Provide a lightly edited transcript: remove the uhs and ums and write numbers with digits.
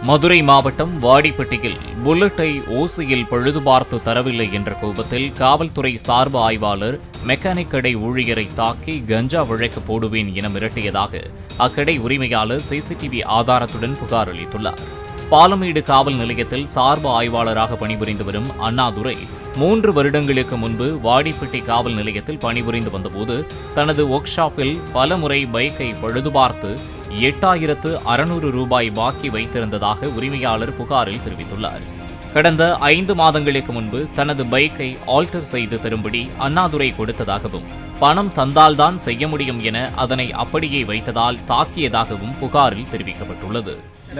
மதுரை மாவட்டம் வாடிப்பட்டியில் புல்லட்டை ஓசியில் பழுது பார்த்து தரவில்லை என்ற கோபத்தில் காவல்துறை சார்பு ஆய்வாளர் மெக்கானிக் கடை ஊழியரை தாக்கி கஞ்சா வழக்கு போடுவேன் என மிரட்டியதாக அக்கடை உரிமையாளர் சிசிடிவி ஆதாரத்துடன் புகார் அளித்துள்ளார். பாலமேடு காவல் நிலையத்தில் சார்பு ஆய்வாளராக பணிபுரிந்து வரும் அண்ணாதுரை 3 வருடங்களுக்கு முன்பு வாடிப்பட்டி காவல் நிலையத்தில் பணிபுரிந்து வந்தபோது தனது ஒர்க் ஷாப்பில் பலமுறை பைக்கை பழுதுபார்த்து 8,600 ரூபாய் பாக்கி வைத்திருந்ததாக உரிமையாளர் புகாரில் தெரிவித்துள்ளார். கடந்த 5 மாதங்களுக்கு முன்பு தனது பைக்கை ஆல்டர் செய்து தரும்படி அண்ணாதுரை கொடுத்ததாகவும் பணம் தந்தால்தான் செய்ய முடியும் என அதனை அப்படியே வைத்ததால் தாக்கியதாகவும் புகாரில் தெரிவிக்கப்பட்டுள்ளது.